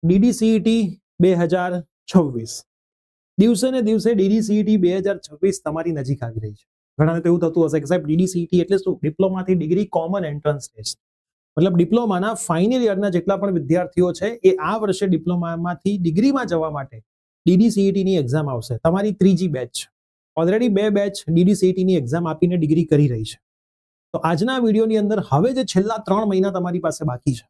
ડીડીસીઈટી 2026 દિવસે ને દિવસે ડીડીસીઈટી 2026 તમારી નજીક આવી રહી છે. ઘણાને તો એવું થતું હશે કે સાહેબ ડીડીસીઈટી એટલે શું? ડિપ્લોમાથી ડિગ્રી કોમન એન્ટ્રન્સ ટેસ્ટ. મતલબ ડિપ્લોમાના ફાઇનલ યરના જેટલા પણ વિદ્યાર્થીઓ છે એ આ વર્ષે ડિપ્લોમામાંથી ડિગ્રીમાં જવા માટે ડીડીસીઈટીની એક્ઝામ આવશે. તમારી ત્રીજી બેચ, ઓલરેડી 2 બેચ ડીડીસીઈટીની એક્ઝામ આપીને ડિગ્રી કરી રહી છે. તો આજના વિડીયોની અંદર હવે જે છેલ્લા 3 મહિના તમારી પાસે બાકી છે,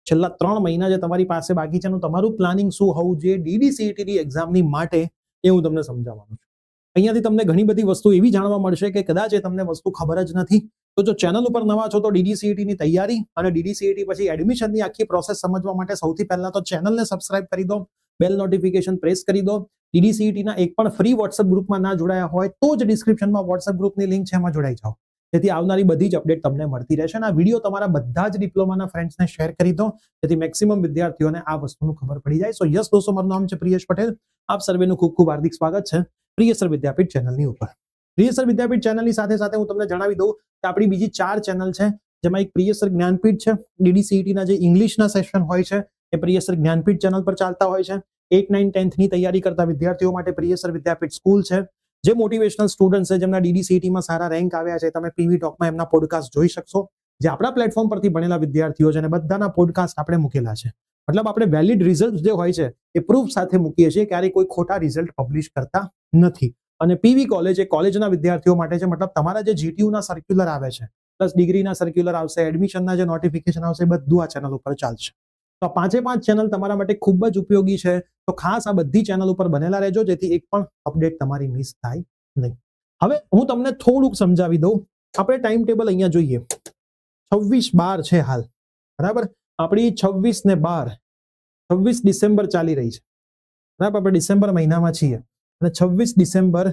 છેલ્લા 3 મહિના જે તમારી પાસે બાકી છે એનું તમારું પ્લાનિંગ શું હોવું જોઈએ ડીડીસીઈટીની એક્ઝામની માટે, એ હું તમને સમજાવવાનું છું. અહીંયાથી તમને ઘણી બધી વસ્તુ એવી જાણવા મળશે કે કદાચ એ તમને વસ્તુ ખબર જ નથી. તો જો ચેનલ ઉપર નવા છો તો ડીડીસીઈટીની તૈયારી અને ડીડીસીઈટી પછી એડમિશનની આખી પ્રોસેસ સમજવા માટે સૌથી પહેલા તો ચેનલને સબસ્ક્રાઇબ કરી દો, બેલ નોટિફિકેશન પ્રેસ કરી દો. ડીડીસીઈટીના એક પણ ફ્રી વોટ્સએપ ગ્રુપમાં ના જોડાયા હોય તો જ ડિસ્ક્રિપ્શનમાં વોટ્સએપ ગ્રુપની લિંક છે, એમાં જોડાઈ જાઓ, જેથી આવનારી બધી જ અપડેટ તમને મળતી રહેશે. અને આ વિડીયો તમારા બધા જ ડિપ્લોમાના ફ્રેન્ડ્સને શેર કરી દો, જેથી મેક્સિમમ વિદ્યાર્થીઓને આ વસ્તુનું ખબર પડી જાય. સો યસ દોસ્તો, મારું નામ છે પ્રિયેશ પટેલ. આપ સર્વેનું ખૂબ ખૂબ હાર્દિક સ્વાગત છે પ્રિયસર વિદ્યાપીઠ ચેનલની ઉપર. પ્રિયસર વિદ્યાપીઠ ચેનલની સાથે સાથે હું તમને જણાવી દઉં કે આપણી બીજી 4 ચેનલ છે, જેમાં એક પ્રિયસર જ્ઞાનપીઠ છે. ડીડીસીઈટીના જે ઇંગ્લિશના સેશન હોય છે એ પ્રિયસર જ્ઞાનપીઠ ચેનલ પર ચાલતા હોય છે. 8, 9, 10th ની તૈયારી કરતા વિદ્યાર્થીઓ માટે પ્રિયસર વિદ્યાપીઠ સ્કૂલ છે. જે મોટિવેશનલ સ્ટુડન્ટ છે, જેમના ડીડીસીઈટીમાં સારા રેન્ક આવ્યા છે, તમે પીવી ટોકમાં એમના પોડકાસ્ટ જોઈ શકશો. જે આપણા પ્લેટફોર્મ પરથી ભણેલા વિદ્યાર્થીઓ છે અને બધાના પોડકાસ્ટ આપણે મૂકેલા છે. મતલબ આપણે વેલિડ રિઝલ્ટ જે હોય છે એ પ્રૂફ સાથે મૂકીએ છીએ, ક્યારેય કોઈ ખોટા રિઝલ્ટ પબ્લિશ કરતા નથી. અને પીવી કોલેજ એ કોલેજના વિદ્યાર્થીઓ માટે છે. મતલબ તમારા જે જીટીયુના સર્ક્યુલર આવે છે, પ્લસ ડિગ્રીના સર્ક્યુલર આવશે, એડમિશનના જે નોટિફિકેશન આવશે, બધું આ ચેનલ ઉપર ચાલશે. તો 5 ચેનલ તમારા માટે ખૂબ જ ઉપયોગી છે. તો ખાસ આ બધી ચેનલ ઉપર બનેલા રહેજો, જેથી એક પણ અપડેટ તમારી મિસ થાય નહીં. હવે હું તમને થોડુંક સમજાવી દઉં. આપણે ટાઈમ ટેબલ અહીંયા જોઈએ. 26/12 છે હાલ, બરાબર. આપણી 26 ને 12, 26 ડિસેમ્બર ચાલી રહી છે, બરાબર. આપણે ડિસેમ્બર મહિનામાં છીએ અને 26 ડિસેમ્બર,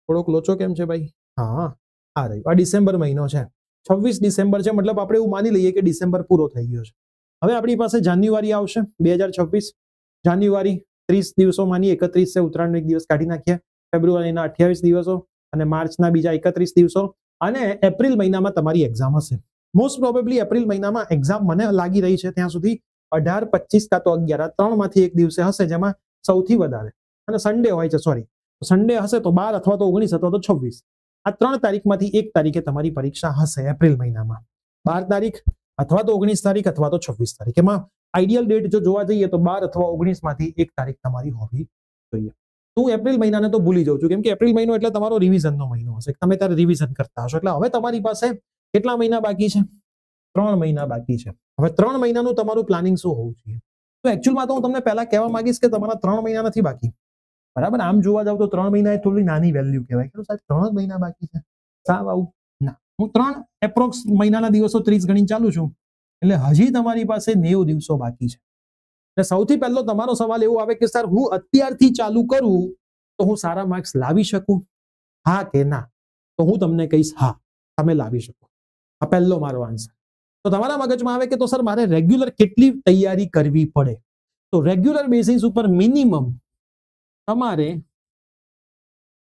થોડોક લોચો કેમ છે ભાઈ? હા, આ રહ્યું, આ ડિસેમ્બર મહિનો છે. 26 ડિસેમ્બર છે, મતલબ આપણે એવું માની લઈએ કે ડિસેમ્બર પૂરો થઈ ગયો છે. હવે આપણી પાસે જાન્યુઆરી આવશે 2026. જાન્યુઆરી 30 દિવસો માની, 31 છે, ઉત્તરાયણનો એક દિવસ કાઢી નાખીએ. ફેબ્રુઆરીના 28 દિવસો અને માર્ચના બીજા 31 દિવસો. અને એપ્રિલ મહિનામાં તમારી એક્ઝામ હશે. મોસ્ટ પ્રોબેબલી એપ્રિલ મહિનામાં એક્ઝામ મને લાગી રહી છે ત્યાં સુધી 18, 25 કાં તો 11, 3 માંથી એક દિવસે હશે, જેમાં સૌથી વધારે અને સન્ડે હોય છે. સોરી, સન્ડે હશે તો 12 અથવા તો 19 અથવા તો 26. આ 3 તારીખમાંથી એક તારીખે તમારી પરીક્ષા હશે એપ્રિલ મહિનામાં. 12 તારીખ અથવા તો 19 તારીખ અથવા તો 26 તારીખ. એમાં આઈડિયલ ડેટ જો જોવા જઈએ તો 12 અથવા 19 માંથી એક તારીખ તમારી હોવી જોઈએ. હું એપ્રિલ મહિનાને તો ભૂલી જાઉં છું, કેમ કે એપ્રિલ મહિનો એટલે તમારો રિવિઝનનો મહિનો હશે. તમે ત્યારે રિવિઝન કરતા હશો. એટલે હવે તમારી પાસે કેટલા મહિના બાકી છે? 3 મહિના બાકી છે. હવે 3 મહિનાનું તમારું પ્લાનિંગ શું હોવું જોઈએ? તો એકચ્યુઅલમાં તો હું તમને પહેલા કહેવા માંગીશ કે તમારા 3 મહિના નથી બાકી, બરાબર. આમ જોવા જાવ તો 3 મહિના એ થોડી નાની વેલ્યુ કહેવાય કે સાહેબ 3 મહિના બાકી છે, સાવ આવું ના. હું 3 એપ્રોક્સ મહિનાના દિવસો 30 ગણી ચાલુ છું, એટલે હજી તમારી પાસે 90 દિવસો બાકી છે. એટલે સૌથી પહેલો તમારો સવાલ એવો આવે કે સર, હું અત્યારથી ચાલુ કરું તો હું સારા માર્ક્સ લાવી શકું, હા કે ના? તો હું તમને કહીશ હા, તમે લાવી શકો. આ પહેલો મારો આન્સર. તો તમારા મગજમાં આવે કે તો સર મારે રેગ્યુલર કેટલી તૈયારી કરવી પડે? તો રેગ્યુલર બેસિસ ઉપર મિનિમમ તમારે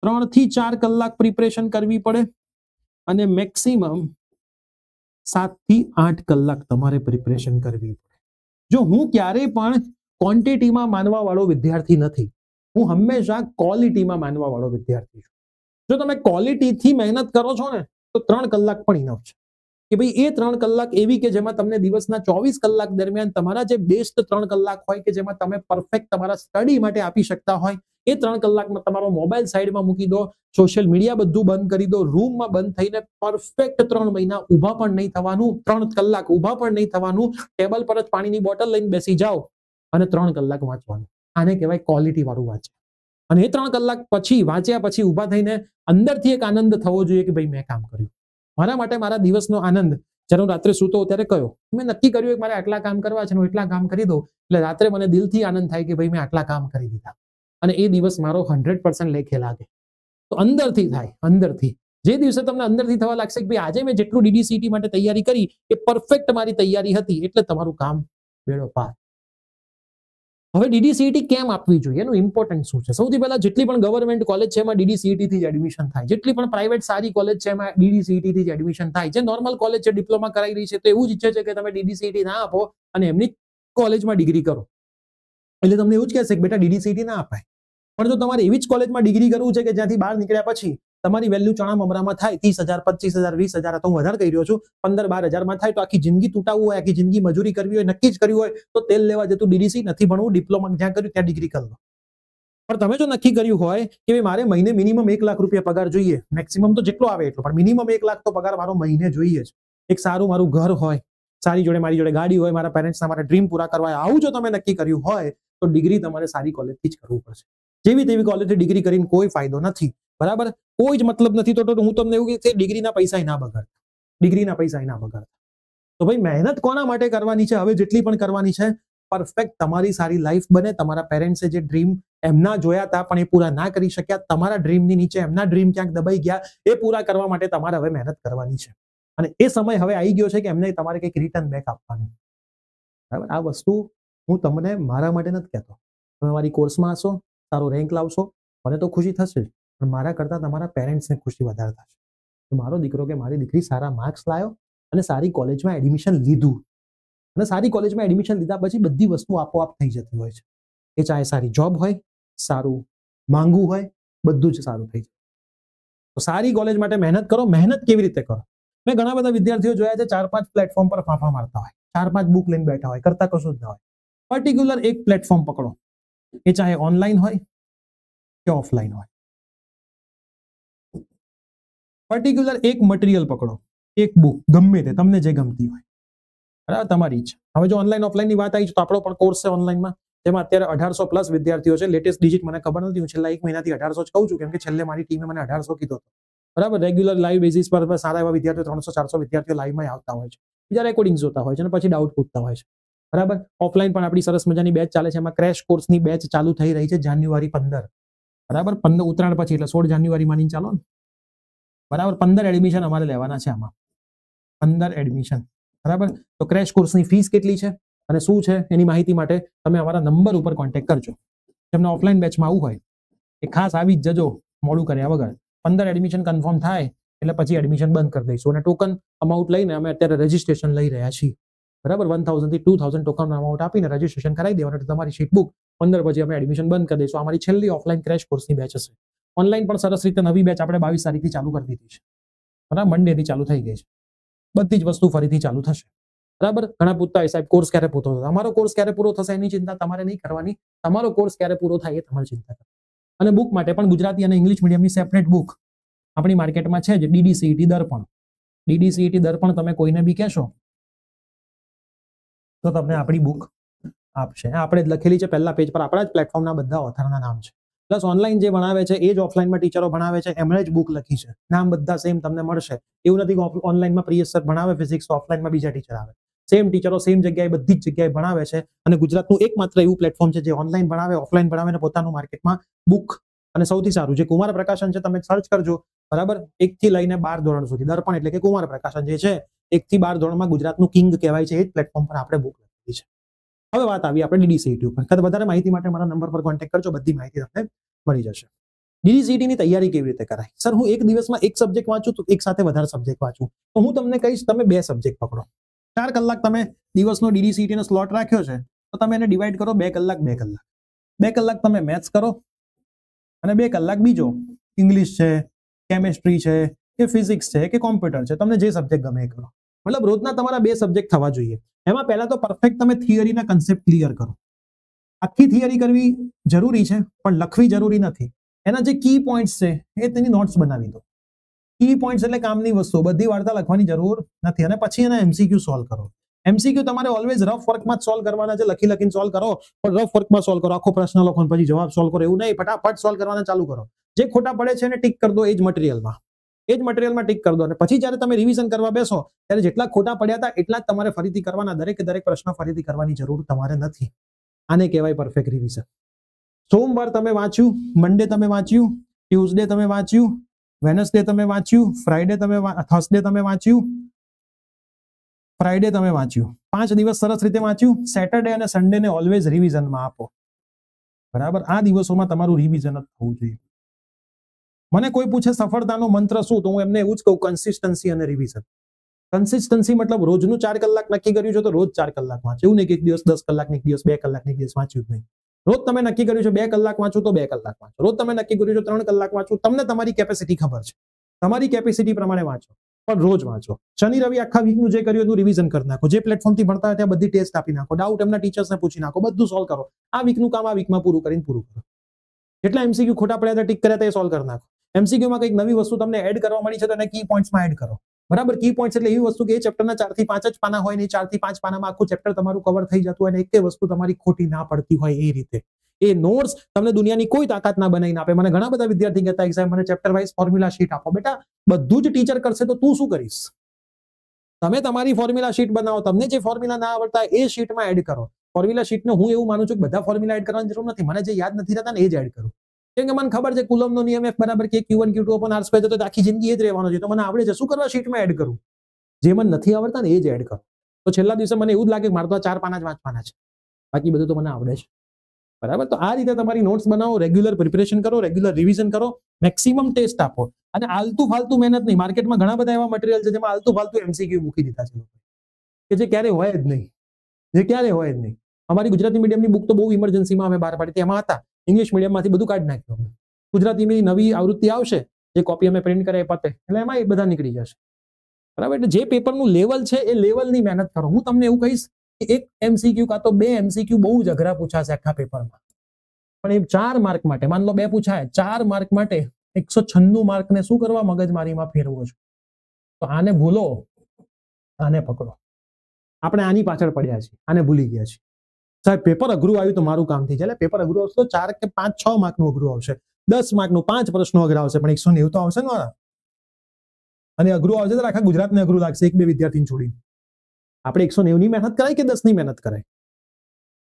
3 થી 4 કલાક પ્રિપરેશન કરવી પડે અને મેક્સિમમ 7 થી 8 કલાક તમારે પ્રિપરેશન કરવી પડે. જો હું ક્યારેય પણ ક્વોન્ટિટીમાં માનવા વાળો વિદ્યાર્થી નથી, હું હંમેશા ક્વોલિટીમાં માનવા વાળો વિદ્યાર્થી છું. જો તમે ક્વોલિટીથી મહેનત કરો છો ને તો 3 કલાક પણ ઇનફ છે. કે ભાઈ એ 3 કલાક એવી કે જેમાં તમને દિવસના 24 કલાક દરમિયાન તમારા જે બેસ્ટ 3 કલાક હોય કે જેમાં તમે પરફેક્ટ તમારા સ્ટડી માટે આપી શકતા હોય, એ 3 કલાકમાં તમારો મોબાઈલ સાઈડમાં મૂકી દો, સોશિયલ મીડિયા બધું બંધ કરી દો, રૂમમાં બંધ થઈને પરફેક્ટ 3 મહિના ઊભા પણ નહીં થવાનું, 3 કલાક ઊભા પણ નહીં થવાનું, ટેબલ પર જ પાણીની બોટલ લઈને બેસી જાઓ અને 3 કલાક વાંચવાનું. આને કહેવાય ક્વોલિટી વાળું વાંચે. અને એ 3 કલાક પછી વાંચ્યા પછી ઊભા થઈને અંદરથી એક આનંદ થવો જોઈએ કે ભાઈ મેં કામ કર્યું. મારા માટે મારા દિવસનો આનંદ જ્યારે હું રાત્રે સૂતો ત્યારે કયો, મેં નક્કી કર્યું કે મારે આટલા કામ કરવા છે, હું એટલા કામ કરી દઉં એટલે રાત્રે મને દિલથી આનંદ થાય કે ભાઈ મેં આટલા કામ કરી દીધા અને એ દિવસ મારો 100% લેખે લાગે. તો અંદરથી થાય, અંદરથી. જે દિવસે તમને અંદરથી થવા લાગશે કે ભાઈ આજે મેં જેટલું ડીડીસીટી માટે તૈયારી કરી એ પરફેક્ટ મારી તૈયારી હતી, એટલે તમારું કામ બેડો પાર. હવે ડીડીસીઈટી કેમ આપવી જોઈએ, એનું ઇમ્પોર્ટન્સ શું છે? સૌથી પહેલા જેટલી પણ ગવર્મેન્ટ કોલેજ છે એમાં ડીડીસીઈટી થી જ એડમિશન થાય. જેટલી પણ પ્રાઇવેટ સારી કોલેજ છે એમાં ડીડીસીઈટી થી જ એડમિશન થાય. જે નોર્મલ કોલેજ છે, ડિપ્લોમા કરાવી રહી છે, તો એવું જ ઈચ્છે છે કે તમે ડીડીસીઈટી ના આપો અને એમની કોલેજમાં ડિગ્રી કરો. એટલે તમને એવું જ કહેશે કે બેટા DDCET ના અપાય. પણ જો તમારે એવી જ કોલેજમાં ડિગ્રી કરવું છે કે જ્યાંથી બહાર નીકળ્યા પછી તમારી વેલ્યુ ચણા મમરામાં થાય 30,000 25,000 20,000, તો હું વધારે કહી રહ્યો છું, 15-12 હજારમાં થાય, તો આખી જિંદગી તૂટાવવું હોય, આખી જિંદગી મજૂરી કરવી હોય, નક્કી જ કર્યું હોય તો તેલ લેવા જતું DDC નથી ભણવું, ડિપ્લોમા જ્યાં કર્યું ત્યાં ડિગ્રી કરી લો. પણ તમે જો નક્કી કર્યું હોય કે મારે મહિને મિનિમમ 1 લાખ રૂપિયા પગાર જોઈએ, મેક્સિમમ તો જેટલો આવે એટલો, પણ મિનિમમ 1 લાખ તો પગાર મારો મહિને જોઈએ જ, એક સારું મારું ઘર હોય, સારી જોડે મારી જોડે ગાડી હોય, મારા પેરેન્ટ્સના મારા ડ્રીમ પૂરા કરવા, આવું જો તમે નક્કી કર્યું હોય તો ડિગ્રી તમારે સારી કોલેજથી જ કરવું પડશે. જેવી તેવી કોલેજથી ડિગ્રી કરીને કોઈ ફાયદો નથી, બરાબર, કોઈ જ મતલબ નથી. તો હું તમને એવું કે ડિગ્રીના પૈસા ના બગાડતા, ડિગ્રીના પૈસા ના બગાડતા. તો ભાઈ મહેનત કોના માટે કરવાની છે? હવે જેટલી પણ કરવાની છે, પરફેક્ટ તમારી સારી લાઈફ બને, તમારા પેરેન્ટ્સે જે ડ્રીમ એમના જોયા હતા પણ એ પૂરા ના કરી શક્યા, તમારા ડ્રીમની નીચે એમના ડ્રીમ ક્યાંક દબાઈ ગયા, એ પૂરા કરવા માટે તમારે હવે મહેનત કરવાની છે. અને એ સમય હવે આવી ગયો છે કે એમને તમારે કંઈક રિટર્ન બેક આપવાનું, બરાબર. આ વસ્તુ હું તમને મારા માટે નથી કહેતો. તમે મારી કોર્સમાં હશો, સારો રેન્ક લાવશો, મને તો ખુશી થશે, પણ મારા કરતા તમારા પેરેન્ટ્સને ખુશી વધારે થશે કે મારો દીકરો કે મારી દીકરી સારા માર્ક્સ લાવ્યો અને સારી કોલેજમાં એડમિશન લીધું. અને સારી કોલેજમાં એડમિશન લીધા પછી બધી વસ્તુ આપોઆપ થઈ જતી હોય છે. એ ચાહે સારી જોબ હોય, સારું માંગવું હોય, બધું જ સારું થઈ જાય. તો સારી કોલેજ માટે મહેનત કરો. મહેનત કેવી રીતે કરો? મેં ઘણા બધા વિદ્યાર્થીઓ જોયા છે 4-5 પ્લેટફોર્મ પર ફાંફા મારતા હોય, 4-5 બુક લઈને બેઠા હોય, કરતા કશું જ ના હોય. પર્ટિક્યુલર એક પ્લેટફોર્મ પકડો, એ ચાહે ઓનલાઈન હોય કે ઓફલાઈન હોય. પર્ટિક્યુલર એક મટીરિયલ પકડો, એક બુક, ગમે તે તમને જે ગમતી હોય, બરાબર, તમારી ઈચ્છા. હવે જો ઓનલાઈન ઓફલાઈનની વાત આવી છે તો આપણો પણ કોર્સ છે ઓનલાઈનમાં, જેમાં અત્યારે 1800+ વિદ્યાર્થીઓ છે. લેટેસ્ટ ડિજિટ મને ખબર નથી, હું છેલ્લા 1 મહિનાથી 1800 જ કહું છું, કેમ કે છેલ્લે મારી ટીમે મને 1800 કીધો હતો, બરાબર. રેગ્યુલર લાઈવ બેઝિસ પર સારા એવા વિદ્યાર્થીઓ 300-400 વિદ્યાર્થીઓ લાઈવમાં આવતા હોય છે, બીજા રેકોર્ડિંગ જોતા હોય છે અને પછી ડાઉટ પૂછતા હોય છે, બરાબર. ઓફલાઈન પણ આપણી સરસ મજાની બેચ ચાલે છે, એમાં ક્રેશ કોર્સની બેચ ચાલુ થઈ રહી છે જાન્યુઆરી 15, બરાબર. 15 ઉત્તરાયણ પછી, એટલે 16 જાન્યુઆરી માની ચાલો ને, બરાબર. 15 એડમિશન અમારે લેવાના છે આમાં, 15 એડમિશન, બરાબર. તો ક્રેશ કોર્સની ફીસ કેટલી છે અને શું છે એની માહિતી માટે તમે અમારા નંબર ઉપર કોન્ટેક્ટ કરજો. જેમને ઓફલાઈન બેચમાં આવવું હોય એ ખાસ આવી જ જજો, મોડું કર્યા વગર. 15 એડમિશન કન્ફર્મ થાય એટલે પછી એડમિશન બંધ કરી દઈશું અને ટોકન અમાઉન્ટ લઈને અમે અત્યારે રજીસ્ટ્રેશન લઈ રહ્યા છીએ, બરાબર. 1000 થી 2000 ટોકન અમાઉન્ટ આપીને રજીસ્ટ્રેશન કરાવી દેવાનું, એટલે તમારી સીટ બુક. 15 પછી અમે એડમિશન બંધ કરી દઈશું. અમારી છેલ્લી ઓફલાઈન ક્રેશ કોર્સની બેચ હશે. ઓનલાઈન પણ સરસ રીતે નવી બેચ આપણે 22 તારીખથી ચાલુ કરી દીધી છે, બરાબર. મંડેથી ચાલુ થઈ ગઈ છે. બધી જ વસ્તુ ફરીથી ચાલુ થશે, બરાબર. ઘણા પૂછતા હોય સાહેબ કોર્સ ક્યારે પૂરો થશે? અમારો કોર્સ ક્યારે પૂરો થશે એની ચિંતા તમારે નહીં કરવાની, તમારો કોર્સ ક્યારે પૂરો થાય એ તમારે ચિંતા કરવાની. અને બુક માટે પણ ગુજરાતી અને ઇંગ્લિશ મીડિયમની સેપરેટ બુક આપણી માર્કેટમાં છે જ. DDCET દર્પણ, DDCET દર્પણ તમે કોઈને બી કહેશો તો તમને આપણી બુક આપશે. આપણે જ લખેલી છે પહેલા પેજ પર, આપણા જ પ્લેટફોર્મના બધા ઓથરના નામ છે. પ્લસ ઓનલાઈન જે ભણાવે છે એ જ ઓફલાઈનમાં ટીચરો ભણાવે છે, એમણે જ બુક લખી છે, નામ બધા સેમ તમને મળશે. એવું નથી કે ઓનલાઈનમાં પ્રિયેશ સર ભણાવે ફિઝિક્સ, ઓફલાઈનમાં બીજા ટીચર આવે. સેમ ટીચરો સેમ જગ્યાએ બધી જ જગ્યાએ ભણાવે છે. અને ગુજરાતનું એકમાત્ર એવું પ્લેટફોર્મ છે જે ઓનલાઈન ભણાવે, ઓફલાઈન ભણાવે અને પોતાનું માર્કેટમાં બુક. અને સૌથી સારું જે કુમાર પ્રકાશન છે, તમે સર્ચ કરજો, બરાબર. 1 થી લઈને 12 ધોરણ સુધી દર્પણ એટલે કે કુમાર પ્રકાશન જે છે 1 થી 12 ધોરણમાં ગુજરાતનું કિંગ કહેવાય છે, એ જ પ્લેટફોર્મ પર આપણે બુક લખી છે. હવે વાત આવી આપણે DDCET ઉપર. વધારે માહિતી માટે મારા નંબર પર કોન્ટેક્ટ કરજો, બધી માહિતી તમને મળી જશે. DDCET ની તૈયારી કેવી રીતે કરાય? સર હું એક દિવસમાં એક સબ્જેક્ટ વાંચું તો એક સાથે વધારે સબ્જેક્ટ વાંચું, તો હું તમને કહીશ તમે 2 સબ્જેક્ટ પકડો. 4 કલાક તમે દિવસનો DDCET નો સ્લોટ રાખ્યો છે તો તમે એને ડિવાઈડ કરો 2 કલાક 2 કલાક. 2 કલાક તમે મેથ્સ કરો અને 2 કલાક બીજો ઇંગ્લિશ છે, કેમેસ્ટ્રી છે કે ફિઝિક્સ છે કે કોમ્પ્યુટર છે, તમને જે સબ્જેક્ટ ગમે એ કરો. મતલબ રોજના તમારા 2 સબ્જેક્ટ થવા જોઈએ. એમાં પહેલા તો પરફેક્ટ તમે થિયરીના કન્સેપ્ટ ક્લિયર કરો. આખી થિયરી કરવી જરૂરી છે પણ લખવી જરૂરી નથી. એના જે કી પોઈન્ટ્સ છે એ તેની નોટ્સ બનાવી દો. કી પોઈન્ટ્સ એટલે કામની વસ્તુ, બધી વાર્તા લખવાની જરૂર નથી. અને પછી એના MCQ સોલ્વ કરો. MCQ તમારે ઓલવેઝ રફ વર્કમાં જ સોલ્વ કરવાના છે. લખીને સોલ્વ કરો, પણ રફ વર્કમાં સોલ્વ કરો. આખો પ્રશ્ન લખો પછી જવાબ સોલ્વ કરો એવું નહીં, ફટાફટ સોલ્વ કરવાના ચાલુ કરો. જે ખોટા પડે છે એને ટીક કરી દો, એ જ મટીરિયલમાં ટીક કરી દો. અને પછી જ્યારે તમે રિવિઝન કરવા બેસો ત્યારે જેટલા ખોટા પડ્યા હતા એટલા જ તમારે ફરીથી કરવાના. દરેક પ્રશ્ન ફરીથી કરવાની જરૂર તમારે નથી. આને કહેવાય પરફેક્ટ રિવિઝન. સોમવાર તમે વાંચ્યું, મંડે તમે વાંચ્યું, ટ્યુઝડે તમે વાંચ્યું, વેનસડે તમે વાંચ્યું, થર્સડે તમે વાંચ્યું, ફ્રાઈડે તમે વાંચ્યું. 5 દિવસ સરસ રીતે વાંચ્યું. સેટરડે અને સન્ડેને ઓલવેઝ રિવિઝનમાં આપો, બરાબર. આ દિવસોમાં તમારું રિવિઝન જ થવું જોઈએ. મને કોઈ પૂછે સફળતાનો મંત્ર શું, તો હું એમને એવું જ કહું, કન્સિસ્ટન્સી અને રિવિઝન. કન્સિસ્ટન્સી મતલબ રોજનું 4 કલાક નક્કી કર્યું છે તો રોજ 4 કલાક વાંચો. એવું નહીં કે એક દિવસ 10 કલાક, એક દિવસ 2 કલાક, એક દિવસ વાંચ્યું જ નહીં. રોજ તમે નક્કી કર્યું છે 2 કલાક વાંચો તો 2 કલાક વાંચો, રોજ તમે નક્કી કર્યું છે 3 કલાક વાંચો, તમને તમારી કેપેસિટી ખબર છે, તમારી કેપેસિટી પ્રમાણે વાંચો, પણ રોજ વાંચો. શનિ રવિ આખા વીકનું જે કર્યું એનું રિવિઝન કરી નાખો, જે પ્લેટફોર્મથી ભણતા હોય ત્યાં બધી ટેસ્ટ આપી નાખો, ડાઉટ એમના ટીચર્સને પૂછી નાખો, બધું સોલ્વ કરો. આ વીકનું કામ આ વીકમાં પૂરું કરીને પૂરું કરો. જેટલા એમસીક્યુ ખોટા પડ્યા હતા ટીક કર્યા હતા એ સોલ્વ કરી નાખો. એમસીક્યુમાં કંઈક નવી વસ્તુ તમને એડ કરવા મળી છે તો એને કી પોઈન્ટ્સમાં એડ કરો. બરાબર, કી પોઈન્ટ્સ એટલે એવી વસ્તુ કે એ ચેપ્ટરના 4 થી 5 જ પાના હોય ને 4 થી 5 પાનામાં આખું ચેપ્ટર તમારું કવર થઈ જતું હોય અને એક વસ્તુ તમારી ખોટી ના પડતી હોય એ રીતે. એ નોટ્સ તમને દુનિયાની કોઈ તાકાત ના બનાવીને આપે. મને ઘણા બધા વિદ્યાર્થી કહેતા એક્ઝામ મને ચેપ્ટર વાઇઝ ફોર્મ્યુલા શીટ આપો. બેટા બધું જ ટીચર કરશે તો તું શું કરીશ? તમે તમારી ફોર્મ્યુલા શીટ બનાવો, તમને જે ફોર્મ્યુલા ના આવડતા એ શીટમાં એડ કરો. ફોર્મ્યુલા શીટને હું એવું માનું છું કે બધા ફોર્મ્યુલા એડ કરવાની જરૂર નથી, મને જે યાદ નથી રહેતા ને એ જ એડ કરું. કેમ કે મને ખબર છે કુલમનો નિયમ F બરાબર કે Q1 Q2 upon R square તો આખી જિંદગી એ જ રહેવાનો છે, તો મને આવડે છે. શું કરવા શીટમાં એડ કરું? જે મને નથી આવડતા ને એ જ એડ કરો. તો છેલ્લા દિવસે મને એવું જ લાગે કે મારે તો 4 પાના જ વાંચવાના છે, બાકી બધું તો મને આવડે છે. બરાબર, તો આ રીતે તમારી નોટ્સ બનાવો, રેગ્યુલર પ્રિપરેશન કરો, રેગ્યુલર રિવિઝન કરો, મેક્સિમમ ટેસ્ટ આપો અને આલતુ ફાલતુ મહેનત નહીં. માર્કેટમાં ઘણા બધા એવા મટીરિયલ છે જેમાં આલતુ ફાલતુ એમસીક્યુ મૂકી દીધા છે કે જે ક્યારે હોય જ નહીં, જે ક્યારે હોય જ નહીં. અમારી ગુજરાતી મીડિયમની બુક તો બહુ ઇમરજન્સીમાં અમે બહાર પાડી, એમાં હતા. ઇંગ્લિશ મીડિયમમાંથી બધું કાઢી નાખ્યું. ગુજરાતીની નવી આવૃત્તિ આવશે, જે કોપી અમે પ્રિન્ટ કરે પતે એટલે એમાં એ બધા નીકળી જશે. બરાબર, એટલે જે પેપરનું લેવલ છે એ લેવલની મહેનત કરો. હું તમને એવું કહીશ કે એક એમસીક્યુ કાં તો 2 એમસીક્યુ બહુ જ અઘરા પૂછાશે આખા પેપરમાં, પણ એ 4 માર્ક માટે, માન લો 2 પૂછાય, 4 માર્ક માટે 196 માર્કને શું કરવા મગજમારીમાં ફેરવો છો? તો આને ભૂલો, આને પકડો. આપણે આની પાછળ પડ્યા છીએ, આને ભૂલી ગયા છીએ. સાહેબ પેપર અઘરું આવ્યું તો મારું કામ થઈ જાય. પેપર અઘરું આવશે તો 4 કે 5 6 માર્કનું અઘરું આવશે, 10 માર્કનું 5 પ્રશ્નો અઘરા આવશે, પણ 190 તો આવશે ને. અને અઘરું આવશે તો આખા ગુજરાતને અઘરું લાગશે, 1-2 વિદ્યાર્થીને છોડીને. આપણે 190 ની મહેનત કરાય કે 10 ની મહેનત કરાય?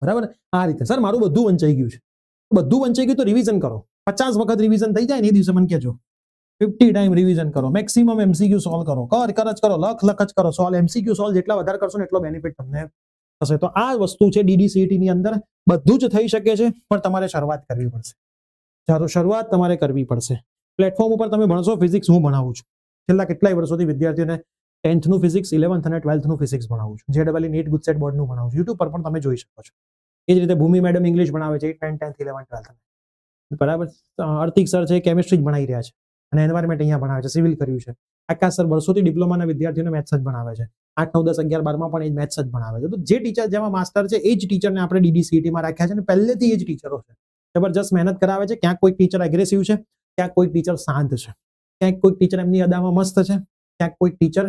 બરાબર, આ રીતે. સર મારું બધું વંચાઈ ગયું છે. બધું વંચાઈ ગયું તો રિવિઝન કરો. 50 વખત રિવિઝન થઈ જાય ને એ દિવસે મને કહેજો. 50 ટાઈમ રિવિઝન કરો, મેક્સિમમ એમસીક્યુ સોલ્વ કરો, કર જ કરો, લખ જ કરો, સોલ્વ. એમસીક્યુ સોલ્વ જેટલા વધારે કરશો ને એટલો બેનિફિટ તમને થશે. તો આ વસ્તુ છે DDCET ની અંદર બધું જ થઈ શકે છે, પણ તમારે શરૂઆત કરવી પડશે. શરૂઆત તમારે કરવી પડશે. પ્લેટફોર્મ ઉપર તમે ભણશો ફિઝિક્સ હું ભણાવું છું. છેલ્લા કેટલાય વર્ષોથી વિદ્યાર્થીઓને 10th નું ફિઝિક્સ, 11th અને 12th નું ફિઝિક્સ ભણાવું છું. JEE નીટ ગુજસેટ બોર્ડનું ભણાવું છું. યુટ્યુબ પર પણ તમે જોઈ શકો છો. એ જ રીતે ભૂમિ મેડમ ઇંગ્લિશ ભણાવે છે 8th 9th 10th 11th 12th. બરાબર, અર્તિક સર છે કેમિસ્ટ્રી જ ભણાવી રહ્યા છે અને એન્વાયરમેન્ટ અહીંયા ભણાવે છે, સિવિલ કર્યું છે. આકાશ સર વર્ષોથી ડિપ્લોમાના વિદ્યાર્થીઓને મેથ્સ જ ભણાવે છે. 8 9 10 11 12 માં પણ એ મેથ્સ જ ભણાવે છે. તો જે ટીચર જેમાં માસ્ટર છે એ જ ટીચરને આપણે DDCET માં રાખ્યા છે અને પહેલેથી એ જ ટીચરો છે. જબરજસ્ત મહેનત કરાવે છે. ક્યાંક કોઈક ટીચર એગ્રેસિવ છે, ક્યાંક કોઈક ટીચર શાંત છે, ક્યાંક કોઈક ટીચર એમની અદામાં મસ્ત છે, ક્યાંક કોઈક ટીચર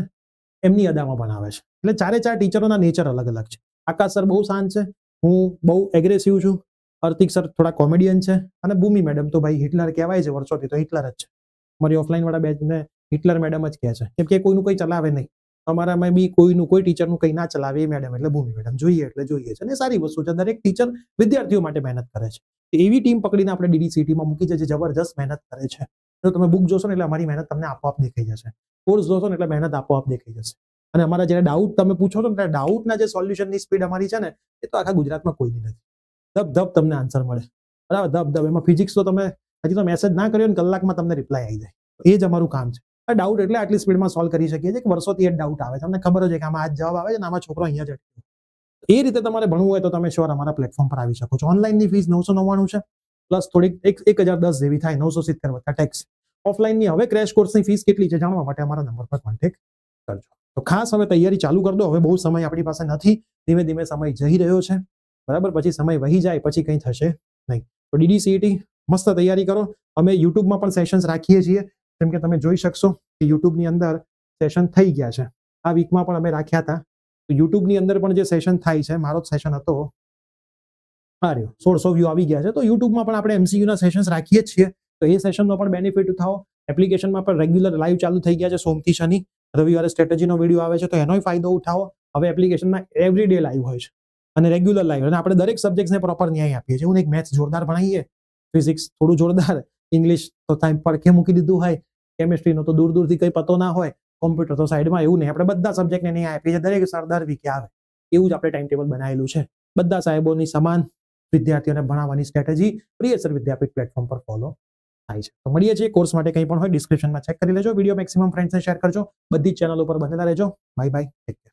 એમની અદામાં ભણાવે છે. એટલે ચારે ચાર ટીચરોના નેચર અલગ અલગ છે. આકાશ સર બહુ શાંત છે, હું બહુ એગ્રેસિવ છું, અર્તિક સર થોડા કોમેડિયન છે અને ભૂમિ મેડમ તો ભાઈ હિટલર કહેવાય છે વર્ષોથી, તો હિટલર જ છે. અમારી ઓફલાઈન વાળા બેચને હિટલર મેડમ જ કહે છે, કેમ કે કોઈનું કંઈ ચલાવે નહીં. અમારામાં બી કોઈનું કોઈ ટીચરનું કંઈ ના ચલાવે એ મેડમ એટલે ભૂમિ મેડમ. જોઈએ એટલે જોઈએ છે અને સારી વસ્તુ છે. દરેક ટીચર વિદ્યાર્થીઓ માટે મહેનત કરે છે. એવી ટીમ પકડીને આપણે DDCET માં મૂકી છે જે જબરજસ્ત મહેનત કરે છે. જો તમે બુક જોશો ને એટલે અમારી મહેનત તમને આપોઆપ દેખાઈ જશે. કોર્સ જોશો ને એટલે મહેનત આપોઆપ દેખાઈ જશે. અને અમારા જ્યારે ડાઉટ તમે પૂછો છો ને ત્યારે ડાઉટના જે સોલ્યુશનની સ્પીડ અમારી છે ને એ તો આખા ગુજરાતમાં કોઈની નથી. ધબ તમને આન્સર મળે. બરાબર, ધબ. એમાં ફિઝિક્સ તો તમે હજી તો મેસેજ ના કર્યો ને કલાકમાં તમને રિપ્લાય આવી જાય. એ જ અમારું કામ છે. આ ડાઉટ એટલે આટલી સ્પીડમાં સોલ્વ કરી શકીએ છીએ કે વર્ષોથી એ ડાઉટ આવે છે. તમને ખબર છે કે આમાં આ જવાબ આવે છે ને આમાં છોકરો અહીંયા જ અટક્યો. એ રીતે તમારે ભણવું હોય તો તમે શ્યોર અમારા પ્લેટફોર્મ પર આવી શકો છો. ઓનલાઈનની ફીસ 999 છે, પ્લસ થોડીક 1010 જેવી થાય, 970 વત્તા ટેક્સ. ઓફલાઈનની હવે ક્રેશ કોર્સની ફીસ કેટલી છે જાણવા માટે અમારા નંબર પર કોન્ટેક્ટ કરજો. તો ખાસ હવે તૈયારી ચાલુ કરી દો. હવે બહુ સમય આપણી પાસે નથી. ધીમે ધીમે સમય જઈ રહ્યો છે. બરાબર, પછી સમય વહી જાય પછી કંઈ થશે નહીં. તો DDCET મસ્ત તૈયારી કરો. અમે યુટ્યુબમાં પણ સેશન્સ રાખીએ છીએ. જેમ કે તમે જોઈ શકશો કે યુટ્યુબની અંદર સેશન થઈ ગયા છે. આ વીકમાં પણ અમે રાખ્યા હતા. તો યુટ્યુબની અંદર પણ જે સેશન થાય છે, મારો જ સેશન હતો, આ રહ્યો 1600 વ્યૂ આવી ગયા છે. તો યુટ્યુબમાં પણ આપણે MCQના સેશન્સ રાખીએ જ છીએ. તો એ સેશનનો પણ બેનિફિટ ઉઠાવો. એપ્લિકેશનમાં પણ રેગ્યુલર લાઈવ ચાલુ થઈ ગયા છે. સોમથી શનિ રવિવારે સ્ટ્રેટેજીનો વિડીયો આવે છે, તો એનોય ફાયદો ઉઠાવો. હવે એપ્લિકેશનમાં એવરીડે લાઈવ હોય છે અને રેગ્યુલર લાઈવ, અને આપણે દરેક સબ્જેક્ટ્સને પ્રોપર ન્યાય આપીએ છીએ. હું એક મેથ્સ જોરદાર ભણાવીએ, ફિઝિક્સ થોડું જોરદાર, ઇંગ્લિશ તો ટાઈમ પર કે મૂકી દીધું હોય, કેમિસ્ટ્રીનો તો દૂર દૂરથી કંઈ પતો ના હોય, કોમ્પ્યુટર તો સાઈડમાં. એવું નહીં, આપણે બધા સબ્જેક્ટને ન્યાય આપીએ છીએ. દરેક સર દર વીકે આવે એવું જ આપણે ટાઈમ ટેબલ બનાવેલું છે. બધા સાહેબોની સમાન વિદ્યાર્થીઓને ભણાવવાની સ્ટ્રેટેજી પ્રિયસર વિદ્યાપીઠ પ્લેટફોર્મ પર ફોલો થાય છે. તો મળીએ છીએ. કોર્સ માટે કંઈ પણ હોય ડિસ્ક્રિપ્શનમાં ચેક કરી લેજો. વિડીયો મેક્સિમમ ફ્રેન્ડ્સને શેર કરજો. બધી જ ચેનલ ઉપર બનેલા રહેજો. Bye bye, take care.